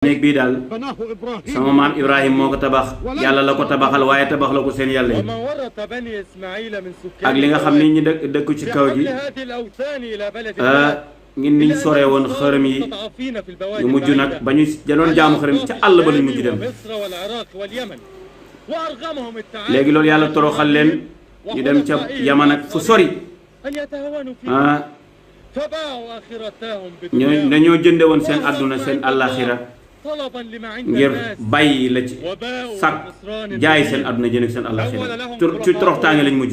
néeg bii daal sama maam Ibrahim moo ko tabax yàlla la ko tabaxal waaye tabax la ko seen yàlla yi ak li nga xam ni ñi dëkk ci kaw gi ngir niñ sore woon xërëm yi ñu mujj nag ba ñu janoon jaamu xërëm ca àll ba lañ mujj dem léegi loolu yàlla toroxal leen ñu dem ca Yaman ak fu sori ñoo dañoo jënde woon seen àdduna seen àllaaxira ngir bàyyi la ci sàkk jaay seen àdduna jënd ak seen àllaaxira ci toroxtaange lañ mujj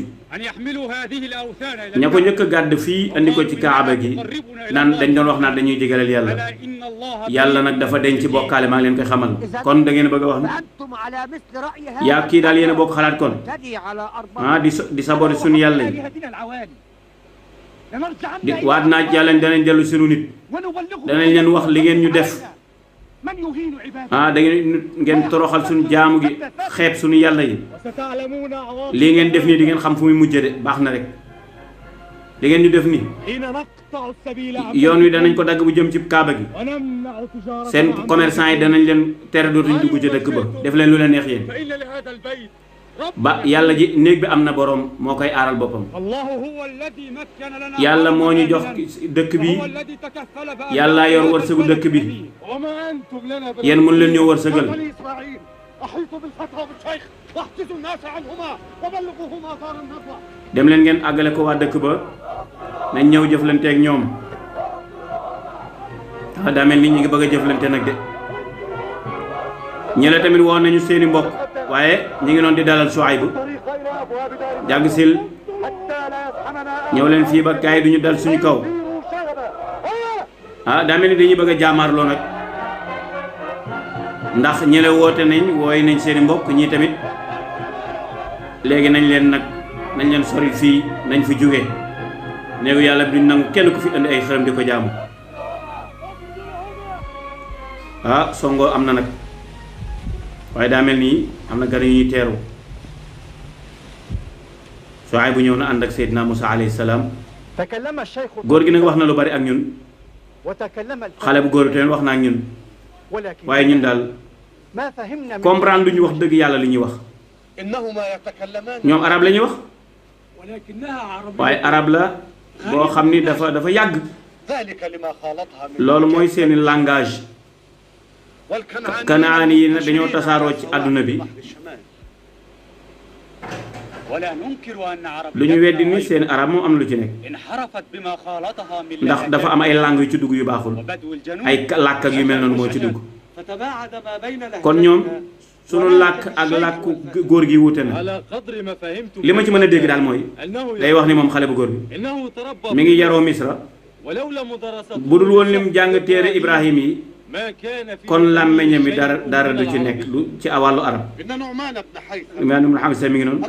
ña ko njëkk a gàdd fii andi ko ci kaaba gi naan dañ doon wax naan dañuy jégaleel yàlla yàlla nag dafa denc ci bokkaale maa ngi leen koy xamal kon da ngeen bëgg a wax ne yaa kii daal yéen a bokk xalaat kon di saboté suñu yàlla yi di waat naa yàlla danañ dellu suñu nit danañ leen wax li ngeen ñu def da ngeen toroxal suñu jaamu gi xeeb suñu yàlla yi lii ngeen def nii di ngeen xam fu muy mujjee de baax na rek li ngeen ñu def nii yoon wi danañ ko dagg bu jëm ci kaaba gi seen commerçant yi danañ leen tere dootuñ dugg ci dëkk ba def leen lu leen neex yéen ba yàlla ji néeg bi am na boroom moo koy aaral boppam yàlla moo ñu jox dëkk bi yàlla yor wërsëgu dëkk bi yéen mën leen ñoo wërsëgal dem leen ngeen àggale ko waa dëkk ba nañ ñëw jëflanteeg ñoom daa mel ni ñu ngi bëgg a jëflante nag de ñële tamit woon nañu seeni mbokk waaye ñu ngi noon di dalal Shuaybu jàgg sil ñëw leen fii ba gaay duñu dal suñu kaw daa mel ni dañuy bëgg a jaamaarloo nag ndax ñële woote nañ wooy nañ seeni mbokk ñii tamit léegi nañ leen sori fii nañ fi jóge néegu yàlla bi duñ nangu kenn ku fi indi ay xërëm di ko jaamu songo am na nag waaye daa mel nii am na gan yu ñuy teeru Shuaybu ñëw na ànd ak Seydina Musa alayhi salaam góor gi nag wax na lu bari ak ñun xale bu góor bi tamit wax na ak ñun waaye ñun daal comprendre lu ñu wax dëgg yàlla li ñuy wax ñoom arab la ñuy wax waaye arab la boo xam ni dafa yàgg loolu mooy seeni langage kanaan yi nag dañoo tasaaroo ci àdduna bi lu ñu weddi ni seen arab moom am na lu ci nekk ndax dafa am ay langue yu ci dugg yu baaxul ay làkk ak yu mel noonu moo ci dugg kon ñoom sunu làkk ak làkku góor gi wuute na li ma ci mën a dégg daal mooy day wax ni moom xale bu góor bi mi ngi yaroo Misra bu dul woon lim jàng téere Ibrahim yi kon làmmeñam mi dara du ci nekk du ci wàllu arab Nu'maan ibn Haysam mi ngi noonu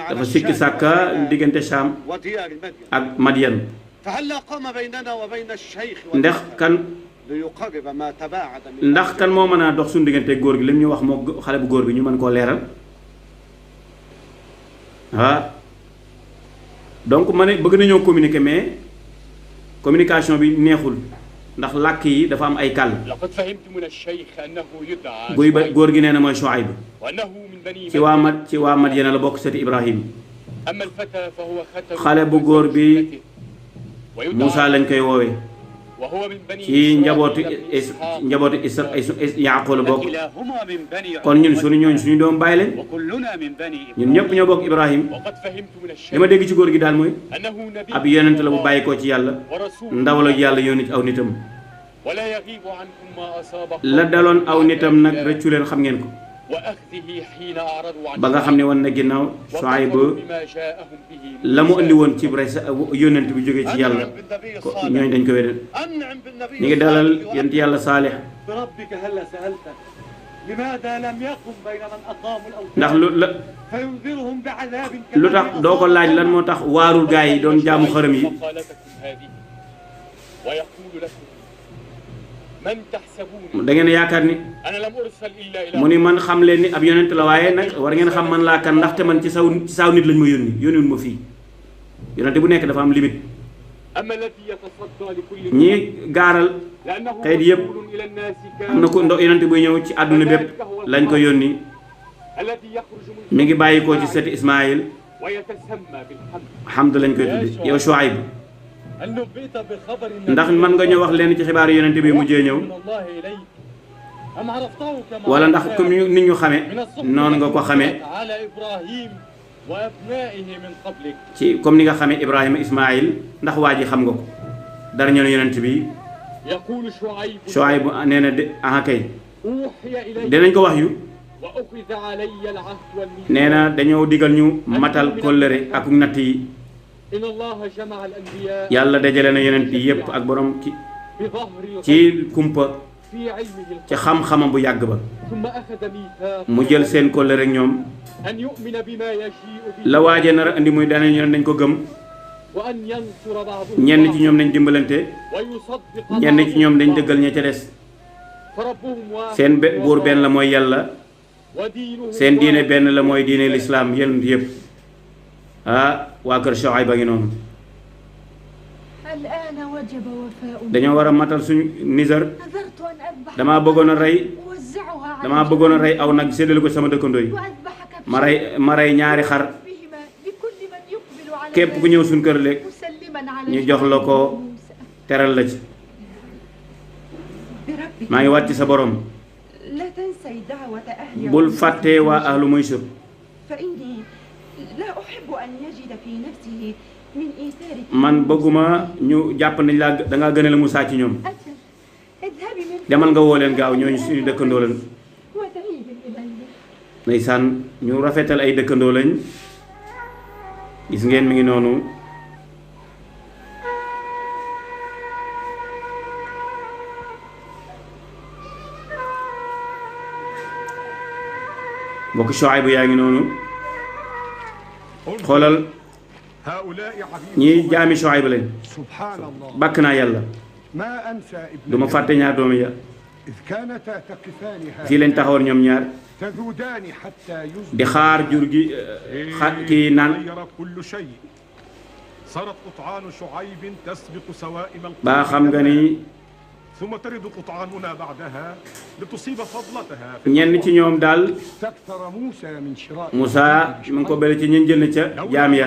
dafa sikki sàkka diggante Sham ak Madian ndax kan moo mën a dox suñu diggante góor gi lim ñu wax moo xale bu góor bi ñu mën koo leeral donc ma ne bëgg nañoo communiquer mais communication bi neexul ndax làkk yi dafa am ay kàll buy ba góor gi nee na mooy Shuayb ci waa Madyana la bokk sëti Ibrahim xale bu góor bi Muusa lañ koy woowee ci njabootu Yaaqub la bokk kon ñun suñu doom bàyyi leen ñun ñëpp ñoo bokk Ibrahim li ma dégg ci góor gi daal mooy ab yonent la bu bàyyi ko ci yàlla ndaw la yàlla yónni ci aw nitam la daloon aw nitam nag rëccu leen xam ngeen ko ba nga xam ne woon na ginnaaw Shuayb la mu andi woon ci yónnent bi jógee ci yàlla ñooñu dañ ko wedal ñu ngi dalal yonent yàlla Saalix ndax lu tax doo ko laaj lan moo tax waarul gaa yi doon jaamu xërëm yi da ngeen yaakaar ni mu ni man xam leen ni ab yonent la waaye nag war ngeen xam man laa kan ndaxte man ci saw nit lañ ma yónniwul ma fii yonent bu nekk dafa am limite ñi gaaral xeet yëpp am na ko yonent buy ñëw ci àdduna bépp lañ ko yónni mi ngi bàyyi ko ci seti Ismaayil Hamd lañ koy tudde yow Shuayb ndax mën nga ñëw wax leen ci xibaaru yonent bi mujjee ñëw wala ndax comme nit ñu xame noonu nga ko xamee ci comme ni nga xamee Ibrahima Ismaayil ndax waa ji xam nga ko dara ñëw yonent bi Shuayb nee na de kay dinañ ko wax yu nee na dañoo digal ñu matal kóllëre ak natt yi yàlla dajale na yonent yi yépp ak borom ci kumpa ci xam-xamam bu yàgg ba mu jël seen kóllëre ak ñoom la waaje nar a andi muy danañ yoon nañ ko gëm ñenn ci ñoom nañ dimbalante ñenn ci ñoom dañ dëggal ña ca des seen buur benn la mooy yàlla seen diine benn la mooy diine lislaam yonent yépp waa kër Shuayb ba ngi noonu dañoo war a matal suñu nisar damaa bëggoon a rey aw nag séddale ko sama dëkkandoo yi ma rey ñaari xar képp ku ñëw suñu kër léeg ñu jox la ko teral la ci maa ngi wàcc sa borom bul fàtte waa ahlu Maysir man bëgguma ñu jàpp nañ laa dangaa gën a la Musaa ci ñoom demal nga woo leen gaaw ñooñu suñu dëkkandoo lañ ndeysaan ñu rafetal ay dëkkandoo lañ gis ngeen mi ngi noonu mbokk Shuayb yaa ngi noonu xoolal ñii jaami Shuayb lañ bàkk naa yàlla du ma fàtte ñaar doomi ya fii lañ taxawoon ñoom ñaar di xaar jur gi kii naan baa xam nga ni ñenn ci ñoom daal Moussa mu ngi ko bëri ci ñun jënd ca jaam ya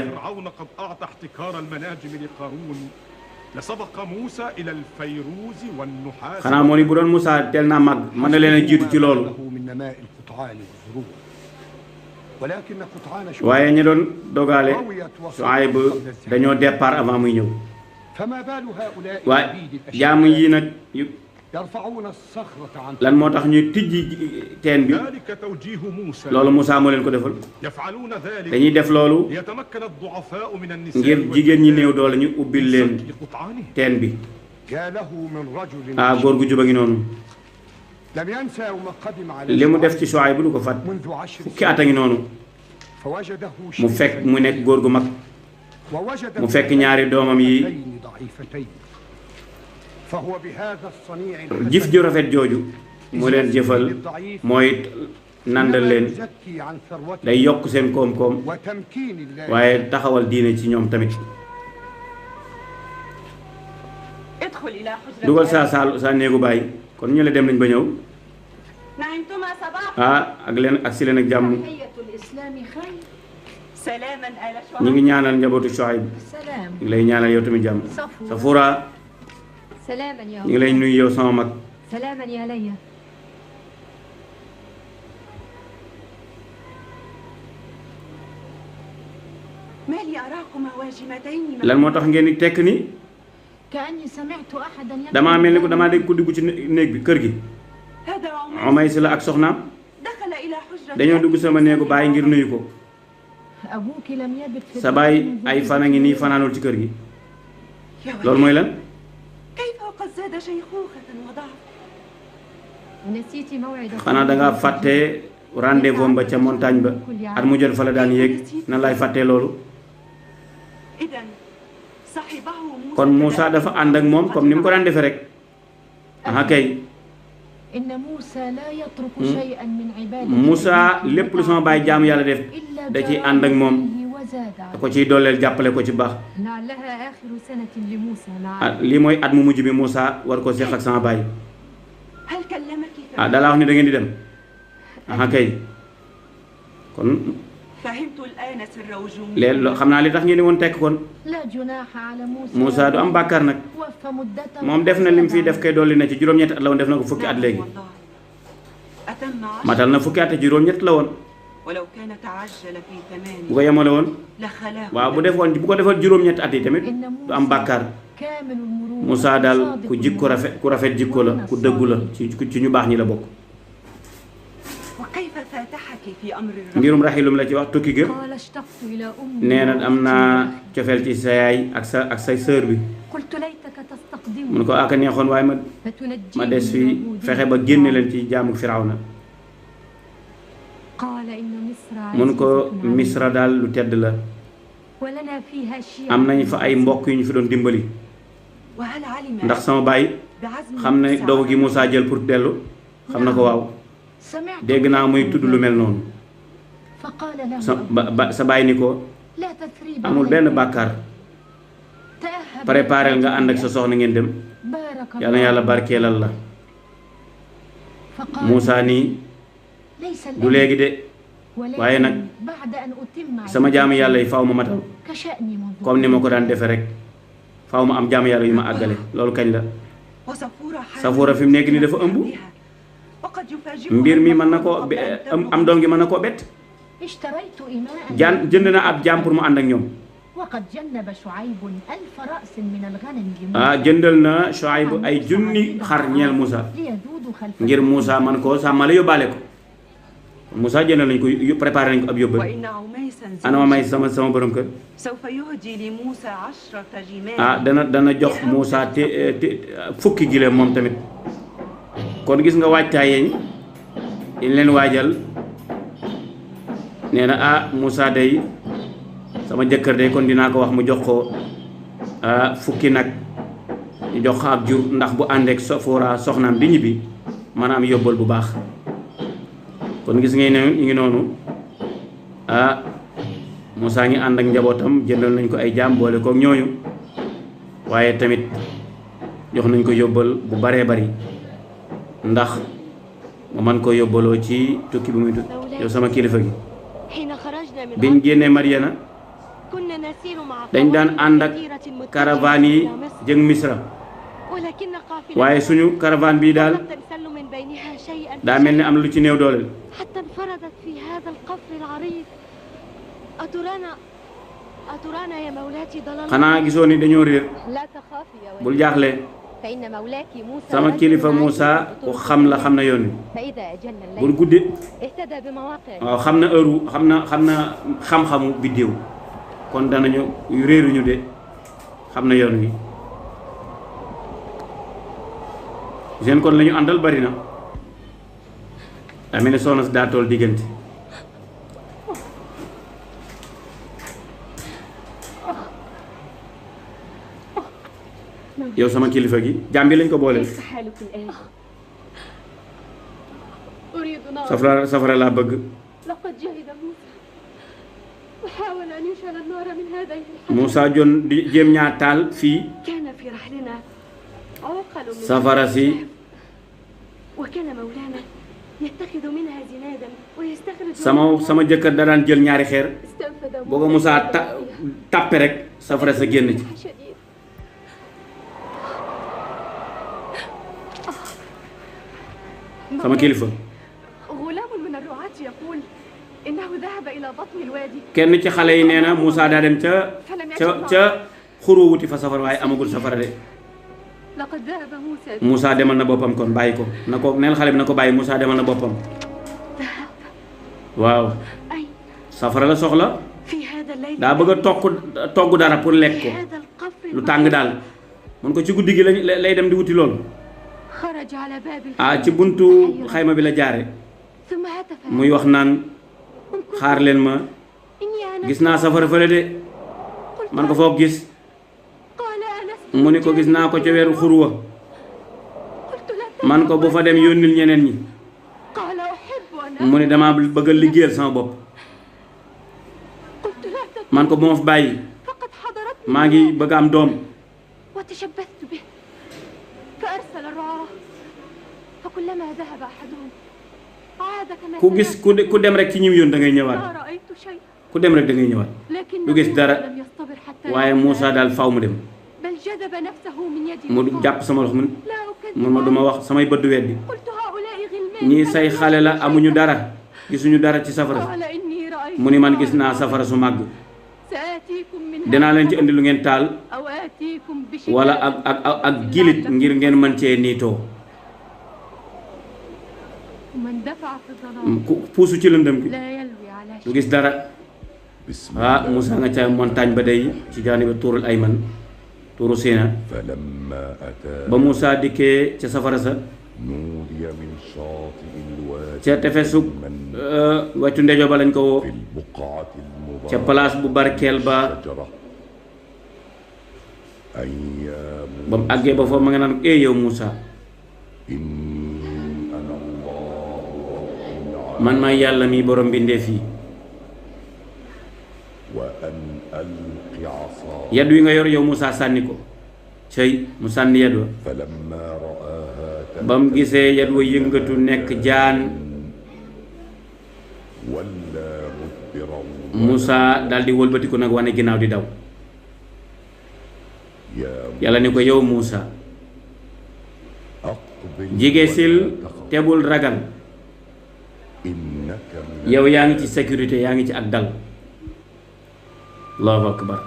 xanaa moo ni bu doon Moussa teel naa màgg mën na leen a jiitu ci loolu waaye ñi doon dogaale Shuayb dañoo départ avant muy ñëw waaye jaamu yi nag lan moo tax ñuy tijji teen bi loolu Moussa moo leen ko defal dañuy def loolu ngir jigéen ñi néew doole ñu ubbil leen teen bi góor gu juba ngi noonu li mu def ci Shuayb bu du ko fat fukki at a ngi noonu mu fekk mu nekk góor gu mag mu fekk ñaari doomam yi jëf ju rafet jooju mu leen jëfal mooy nandal leen day yokk seen koom-koom waaye taxawal diine ci ñoom tamit dugal sa néegu baay kon ñu la dem nañ ba ñëw ak leen ak si leen ak jàmm ñu ngi ñaanal njabootu Shuayb ñu ngi lay ñaanal yow tamit jàmm Safura ñu ngi lay nuyu yow sama mag lan moo tax ngeen di tekk ni damaa mel ni ko damaa dégg ku dugg ci néeg bi kër gi Umays la ak soxnaam dañoo dugg sama néegu baay ngir nuyu ko sa baay ay fan a ngi nii fanaanul ci kër gi loolu mooy lan xanaa dangaa fàtte rendez-vous ba ca montagne ba at mu jot fa la daan yéeg nan laay fàttee loolu kon Moussa dafa ànd ak moom comme ni mu ko daan defee rek kay Moussa lépp lu sama baay jaamu yàlla def da ciy ànd ak moom da ko ciy dooleel jàppale ko ci baax lii mooy at mu mujj bi Moussa war ko seq ak sama baay dalaa wax ni da ngeen di dem kay kon léegi xam naa li tax ngeen di woon tekk kon Moussa du am bàkkaar nag moom def na lim fii def kay dolli na ci juróom-ñetti at la woon def na ko fukki at léegi matal na fukki at te juróom-ñett la woon bu ko yemale woon waaw bu ko defoon juróom-ñetti at yi tamit du am bàkkaar Moussa daal ku rafet jikko la ku dëggu la ci ñu baax ñi la bokk. mbirum raxilum la ci wax tukki ga nee na am naa cofeel ci sa yaay ak say sœur bi mu ne ko aka neexoon waaye ma des fi fexe ba génne leen ci jaamu Firawna mu ne ko Misra daal lu tedd la am nañ fa ay mbokk yu ñu fi doon dimbali ndax sama baay xam ne dogu gi Moussa jël pour dellu xam na ko waaw dégg naa muy tudd lu mel noonu sa baay ni ko amul benn bàkkaar préparel nga ànd ak sa soxna ngeen dem yàlla na yàlla barkeelal la Moussa nii du léegi de waaye nag sama jaamu yàlla yi faaw ma matal comme ni ma ko daan defe rek faaw ma am jaamu yàlla yu ma àggale loolu kañ la Safura fi mu nekk nii dafa ëmb mbir mi mën na koo am doom gi mën na koo bett jënd na ab jaam pour mu ànd ak ñoom jëndal na Shuayb ay junni xar ñeel Moussa ngir Moussa man koo sàmmale yóbbaale ko Moussa jëndal nañ ko préparé nañ ko ab yóbbal ana ma may sama borom kër dana jox Moussa fukki gileem moom tamit kon gis nga waajtaay yeñ leen waajal nee na Moussa day sama jëkkër day kon dinaa ko wax mu jox ko fukki nag ñu jox ko ab jur ndax bu àndeek Safura soxnaam di ñibbi maanaam yóbbal bu baax kon gis ngay ne ñu ngi noonu Moussa ngi ànd ak njabootam jëndal nañ ko ay jaam boole kook ñooñu waaye tamit jox nañ ko yóbbal bu baree bari ndax mu man ko yóbbaloo ci tukki bi muy tukki yow sama kilifa gi biñ génnee Madyana dañ daan ànd ak caravane yi jëm Misra waaye suñu caravane bii daal daa mel ni am lu ci néew doole xanaa gisoo ni dañoo réer bul jaaxle sama kilifa Moussa ku xam la xam na yoon wi bul guddi waaw xam na heure xam na xam-xamu biddéew kon danañu réeruñu de xam na yoon wi seen kon la ñu àndal bari na daa mel ne soxna si daa tool diggante yow sama kilifa gi jàmbi lañ ko booleel safara laa bëgg Moussa jon di jéem ñaa taal fii safara si sama jëkkër da daan jël ñaari xeer boo ko Moussa tàppe rek safara sa génn ci sama kilifa kenn ci xale yi nee na Moussa daa dem ca xuru wuti fa safara waaye amagul safara de Moussa demal na boppam kon bàyyi ko na ko neel xale bi na ko bàyyi Moussa demal na boppam waaw safara la soxla daa bëgg a togg dara pour lekk ko lu tàng daal mun ko ci guddi gi lay dem di wuti loolu ci buntu xayma bi la jaare muy wax naan xaar leen ma gis naa safara fële de man ko foog gis mu ni ko gis naa ko ca weeru xurwa man ko bu fa dem yónnil ñeneen ñi mu ni dama bëgg a liggéeyal sama bopp man ko bu ma fi bàyyi maa ngi bëgg am doom وتشبثت به فأرسل الرعاة فكلما ذهب أحدهم عاد كما ku gis ku dem rek ci ñim yoon da ngay ñëwaat ما رأيت شيء ku dem rek da ngay ñëwaat du gis dara لم يصطبر حتى waaye Moussa daal faw mu dem بل جذب نفسه من يدي mu jàpp sama loxo لا أكذب mun ma duma wax samay bët du weddi قلت هؤلاء غلمان ñii say xale la amuñu dara gisuñu dara ci safara قال إني رأيت mu ni man gis naa safara su màgg سآتيكم من dinaa leen ci indi lu ngeen taal أو آتيكم بشيء wala ak gilit ngir ngeen mën cee niitoo من دفع في الظلام ku puusu ci lëndëm gi لا يلوي على du شيء gis dara ah Moussa nga ca montagne ba day ci jaaniba tuurul ayman tuuru Sina ba Moussa dikkee ca safara sa ca tefesu wàccu ndejo ba lañ ko woo ca place bu barkeel ba ba mu àggee ba foofu ma nga naan yow Moussa man maay yàlla mi borom mbindeef yi yad wi nga yor yow Moussa sànni ko cëy mu sànni yad wa ba mu gisee yad wa yëngatu nekk jaan Moussa daldi wëlbatiku nag wane ginnaaw di daw yàlla ni ko yow Moussa jige sil tebul ragal yow yaa ngi ci sécurité yaa ngi ci ak dal allahu akbar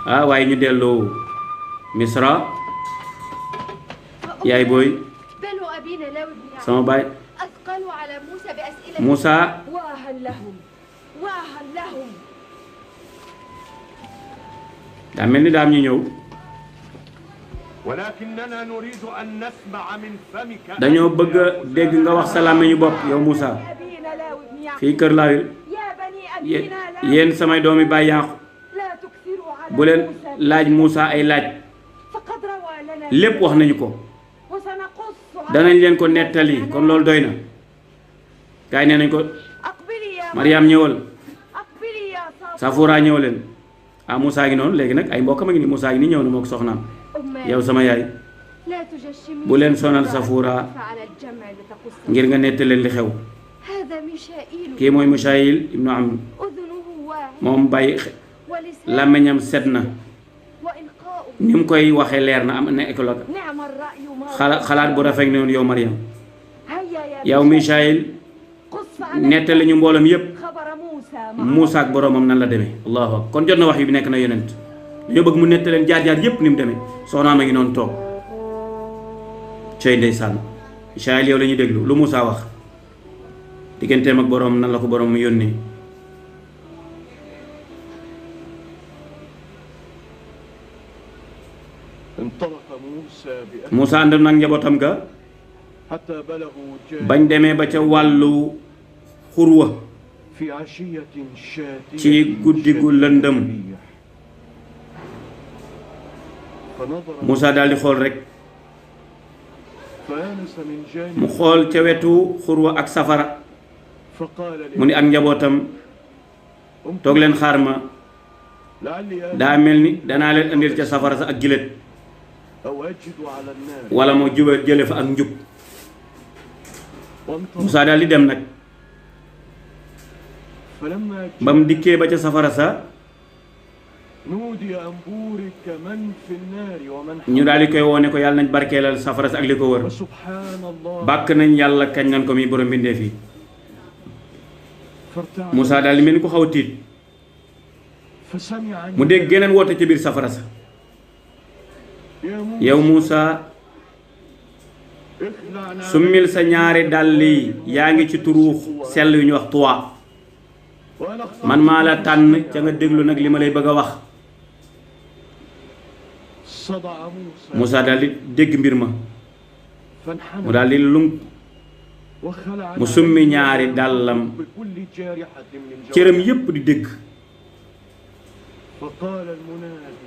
ah waaye ñu delloo Misra yaay booy sama baay Moussa daa mel ni daam ñu ñëw dañoo bëgg a dégg nga wax sa làmmiñu bopp yow Moussa fii kër Laawil yéen samay doomi baay Yaaqub bu leen laaj Moussa ay laaj lépp wax nañu ko danañ leen ko nettali kon loolu doy na gaay nee nañ ko Mariam ñëwal Safura ñëw leen ah Moussa ngi noonu léegi nag ay mbokkam a ngi ni Moussa ngi ni ñëw na moo ko soxnaam yow sama yaay bu leen sonal Safura ngir nga nettaleen li xew kii mooy Mishaayil ibnu Amr moom bàyyi làmmiñam set na ni mu koy waxee leer na am na écologue xalaat bu rafet ne yow Mariam yow Mishaayil nettali ñu mbooloom yépp Moussa ak boroomam nan la demee allahu akbar kon jot na wax yu bi nekk na yonent dañoo bëgg mu nettaleen jaar-jaar yépp ni mu demee soxnaam a ngi noonu toog cey ndeysaan Mishaayil yow la ñuy déglu lu Moussa wax digganteem ak boroom nan la ko boroom mu yónnee Moussa àndoon nag njabootam ga bañ demee ba ca wàllu xurwa ci guddi gu lëndëm Moussa daldi xool rekk mu xool ca wetu xurwa ak safara mu ni ak njabootam toog leen xaar ma daa mel ni danaa leen indil ca safara sa ak gilet wala moo juba jële fa ak njub Moussa daal di dem nag ba mu dikkee ba ca safara sa ñu daal di koy woone ko yàlla nañ barkeelal safara sa ak li ko wër bàkk nañ yàlla kañ nañ ko mi borom mbindeef yi Moussa daal di mel ni ko xaw a tiit mu dégg geneen woote ci biir safara sa yow Moussa summil sa ñaari dàll yi yaa ngi ci turu sell yu ñu wax tuwa man maa la tànn ca nga déglu nag li ma lay bëgg a wax Moussa daal di dégg mbir ma mu daal di lum mu summi ñaari dàllam cëram yépp di dégg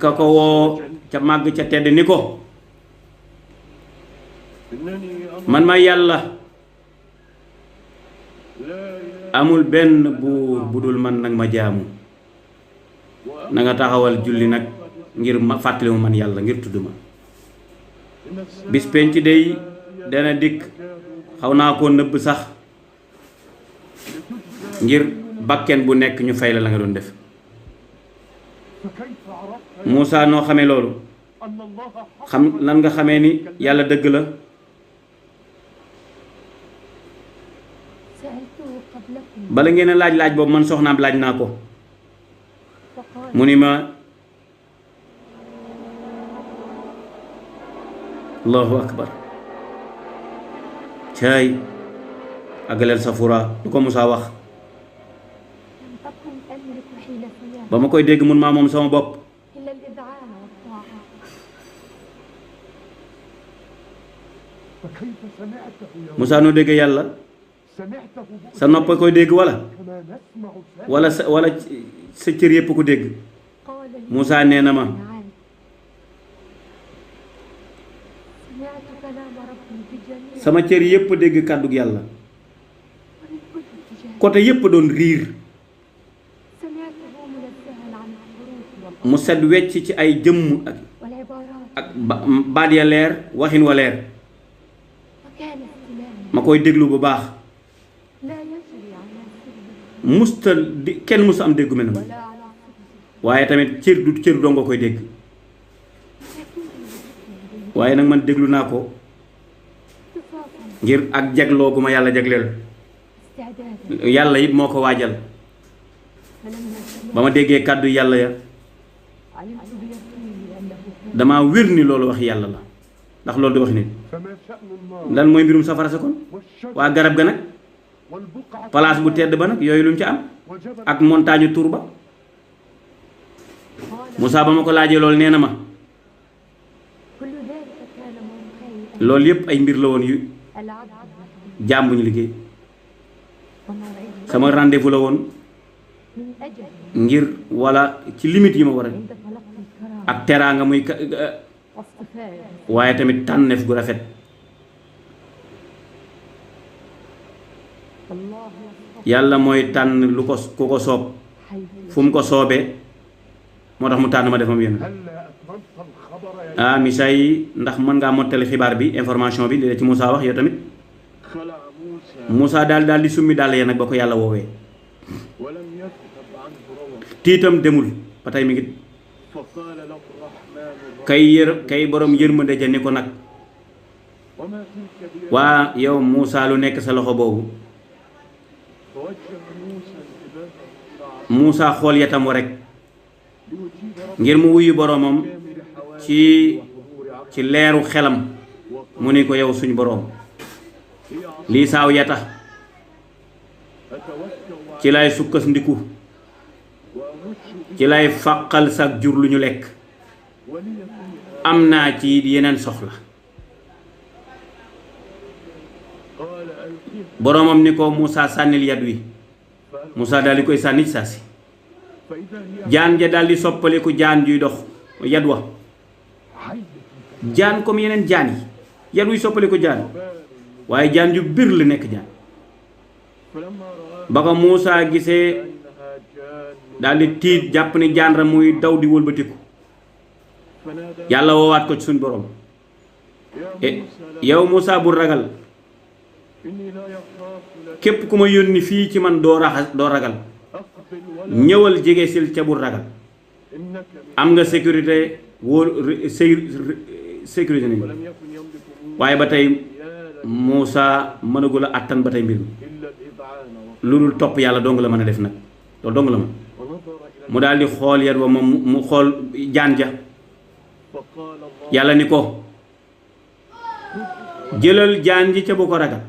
ka ko woo ca màgg ca tedd ni ko man ma yàlla amul benn buur bu dul man nag ma jaamu na nga taxawal julli nag ngir ma fàttali ma man yàlla ngir tudd ma bis penc day dana dikk xaw naa koo nëbb sax ngir bakken bu nekk ñu fay la nga doon def Muusa noo xamee loolu xam lan nga xamee ni yàlla dëgg la bala ngeen a laaj boobu man soxnaam laaj naa ko mu ni ma allahu akbar caay àggaleel safura lu ko Muusa wax ba ma koy dégg mun maa moom sama bopp Muusa noo dégg yàlla sa nopp koy dégg wala sa cër yépp ko dégg Muusa nee na ma sama cër yépp dégg kàddug yàlla côté yépp doon riir mu set wecc ci ay jëmm ak baat ya leer waxin wa leer ma koy déglu bu baax musta kenn musta am déggu mel noonu waaye tamit cër doo nga koy dégg waaye nag man déglu naa ko ngir ak jagloo gu ma yàlla jagleel yàlla it moo ko waajal ba ma déggee kàddu yàlla ya dama wér ni loolu wax yàlla la ndax loolu di wax nit lan mooy mbirum safara sa kon waa garab ga nag place bu tedd ba nag yooyu lu mu ci am ak montagne tur ba Muusa ba ma ko laajee loolu nee na ma loolu yépp ay mbir la woon yu jaam bu ñu liggéey sama rendez-vous la woon ngir wala ci limite yi ma war a ak teraanga muy waaye tamit tànneef gu rafet yàlla mooy tànn lu ko ku ko soob fu mu ko soobee moo tax mu tànn ma defam yéen Misa yi ndax mën ngaa mottali xibaar bi information bi li la ci Muusa wax yow tamit Muusa daal di summi dàll ya nag ba ko yàlla woowee tiitam demul ba tey mi ngi kay borom yërmande ja ni ko nag waa yow Muusa lu nekk sa loxo boobu Muusa xool yatam wa rek ngir mu wuyu boromam ci leeru xelam mu ni ko yow suñu boroom lii saaw yata ci lay sukkas ndiku ci lay fàqal sag jur lu ñu lekk am naa ci yeneen soxla boroomam ni ko Muusa sànnil yat wi Muusa daal di koy sànni ci saa si jaan ja daal di soppaliku jaan juy dox yat wa jaan comme yeneen jaan yi yat wuy soppaliku jaan waaye jaan ju bir la nekk jaan ba ko Muusa gisee daal di tiit jàpp ni jaan ra muy daw di wëlbatiku yàlla woowaat ko ci suñ borom yow Muusa bu ragal képp ku ma yónni fii ci man doo ragal ñëwal jege sil ca bu ragal am nga sécurité sécurité nañu waaye ba tey Muusa mënagul a àttan ba tey mbir mi lu dul topp yàlla dong la mën a def nag loolu dong la ma mu daal di xool yat wa moom mu xool jaan ja yàlla ni ko jëlal jaan ji ca bu ko ragal